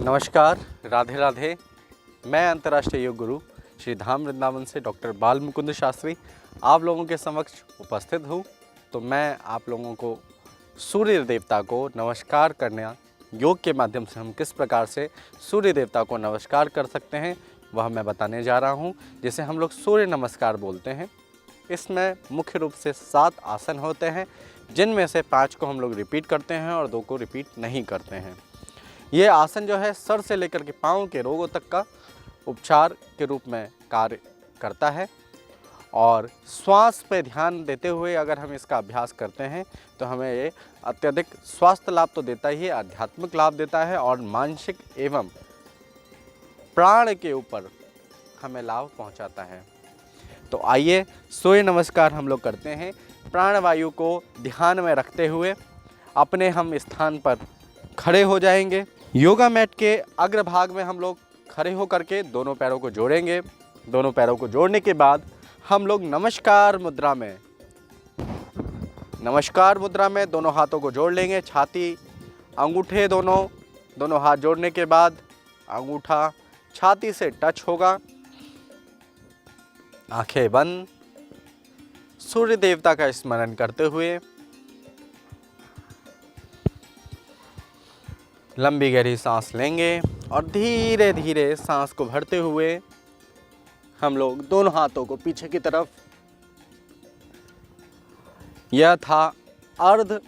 नमस्कार, राधे राधे। मैं अंतर्राष्ट्रीय योग गुरु श्री धाम वृंदावन से डॉक्टर बाल मुकुंद शास्त्री आप लोगों के समक्ष उपस्थित हूँ। तो मैं आप लोगों को सूर्य देवता को नमस्कार करना, योग के माध्यम से हम किस प्रकार से सूर्य देवता को नमस्कार कर सकते हैं वह मैं बताने जा रहा हूँ, जिसे हम लोग सूर्य नमस्कार बोलते हैं। इसमें मुख्य रूप से 7 आसन होते हैं, जिनमें से 5 को हम लोग रिपीट करते हैं और 2 को रिपीट नहीं करते हैं। ये आसन जो है सर से लेकर के पाँव के रोगों तक का उपचार के रूप में कार्य करता है। और श्वास पे ध्यान देते हुए अगर हम इसका अभ्यास करते हैं तो हमें ये अत्यधिक स्वास्थ्य लाभ तो देता ही है, आध्यात्मिक लाभ देता है और मानसिक एवं प्राण के ऊपर हमें लाभ पहुंचाता है। तो आइए सूर्य नमस्कार हम लोग करते हैं। प्राणवायु को ध्यान में रखते हुए अपने हम स्थान पर खड़े हो जाएंगे। योगा मैट के अग्रभाग में हम लोग खड़े होकर के दोनों पैरों को जोड़ेंगे। दोनों पैरों को जोड़ने के बाद हम लोग नमस्कार मुद्रा में दोनों हाथों को जोड़ लेंगे। छाती, अंगूठे दोनों हाथ जोड़ने के बाद अंगूठा छाती से टच होगा। आंखें बंद, सूर्य देवता का स्मरण करते हुए लंबी गहरी सांस लेंगे और धीरे धीरे सांस को भरते हुए हम लोग दोनों हाथों को पीछे की तरफ, यह था अर्ध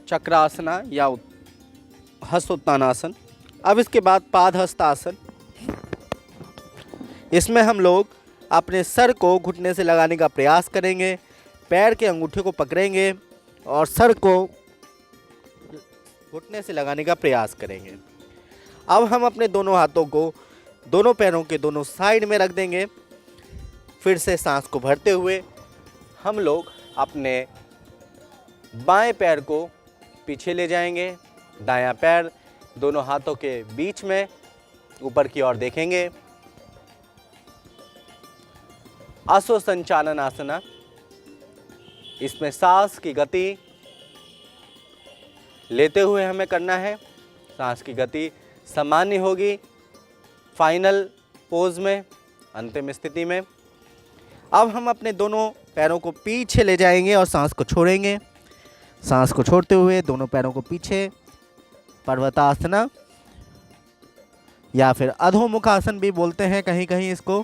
चक्रासना या हस्तोत्तानासन। अब इसके बाद पादहस्तासन। इसमें हम लोग अपने सर को घुटने से लगाने का प्रयास करेंगे, पैर के अंगूठे को पकड़ेंगे और सर को घुटने से लगाने का प्रयास करेंगे। अब हम अपने दोनों हाथों को दोनों पैरों के दोनों साइड में रख देंगे। फिर से सांस को भरते हुए हम लोग अपने बाएं पैर को पीछे ले जाएंगे, दायां पैर दोनों हाथों के बीच में ऊपर की ओर देखेंगे। आसो संचालन आसना। इसमें सांस की गति लेते हुए हमें करना है। सांस की गति सामान्य होगी फाइनल पोज में, अंतिम स्थिति में। अब हम अपने दोनों पैरों को पीछे ले जाएंगे और सांस को छोड़ेंगे। सांस को छोड़ते हुए दोनों पैरों को पीछे, पर्वतासना या फिर अधोमुखासन भी बोलते हैं कहीं कहीं इसको।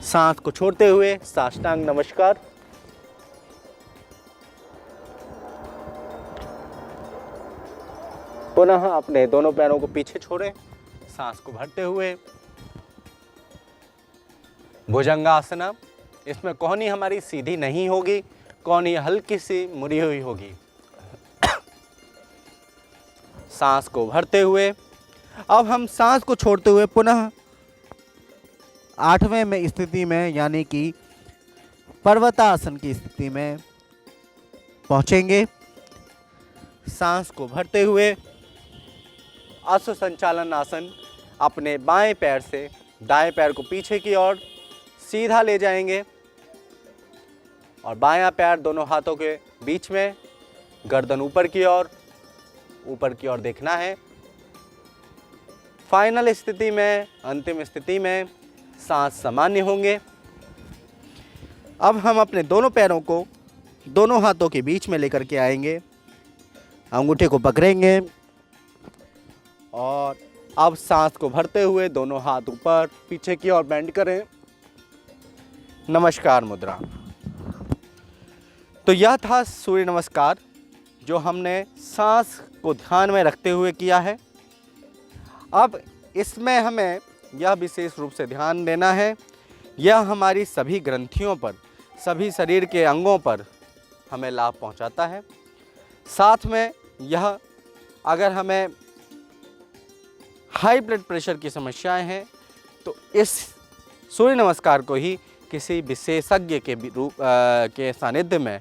सांस को छोड़ते हुए साष्टांग नमस्कार। पुनः अपने दोनों पैरों को पीछे छोड़ें, सांस को भरते हुए भुजंगासना। इसमें कोहनी हमारी सीधी नहीं होगी, कोहनी हल्की सी मुड़ी हुई होगी। सांस को भरते हुए अब हम सांस को छोड़ते हुए पुनः 8वें में स्थिति में यानी कि पर्वतासन की स्थिति में पहुंचेंगे। सांस को भरते हुए आसो संचालन आसन। अपने बाएं पैर से दाएं पैर को पीछे की ओर सीधा ले जाएंगे और बायां पैर दोनों हाथों के बीच में, गर्दन ऊपर की ओर देखना है। फाइनल स्थिति में, अंतिम स्थिति में सांस सामान्य होंगे। अब हम अपने दोनों पैरों को दोनों हाथों के बीच में लेकर के आएंगे, अंगूठे को पकड़ेंगे और अब सांस को भरते हुए दोनों हाथ ऊपर पीछे की ओर बेंड करें। नमस्कार मुद्रा। तो यह था सूर्य नमस्कार जो हमने सांस को ध्यान में रखते हुए किया है। अब इसमें हमें यह विशेष रूप से ध्यान देना है, यह हमारी सभी ग्रंथियों पर, सभी शरीर के अंगों पर हमें लाभ पहुंचाता है। साथ में यह अगर हमें हाई ब्लड प्रेशर की समस्याएं हैं तो इस सूर्य नमस्कार को ही किसी विशेषज्ञ के सानिध्य में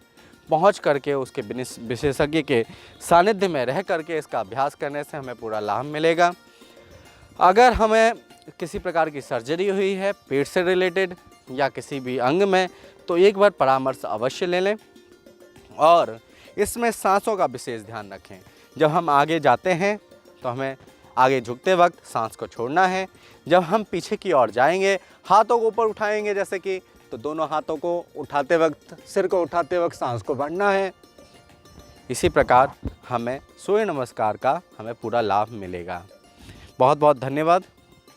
पहुंच करके, उसके विशेषज्ञ के सानिध्य में रह करके इसका अभ्यास करने से हमें पूरा लाभ मिलेगा। अगर हमें किसी प्रकार की सर्जरी हुई है पेट से रिलेटेड या किसी भी अंग में, तो एक बार परामर्श अवश्य ले लें और इसमें सांसों का विशेष ध्यान रखें। जब हम आगे जाते हैं तो हमें आगे झुकते वक्त सांस को छोड़ना है। जब हम पीछे की ओर जाएंगे, हाथों को ऊपर उठाएंगे जैसे कि, तो दोनों हाथों को उठाते वक्त, सिर को उठाते वक्त सांस को भरना है। इसी प्रकार हमें सूर्य नमस्कार का हमें पूरा लाभ मिलेगा। बहुत बहुत धन्यवाद।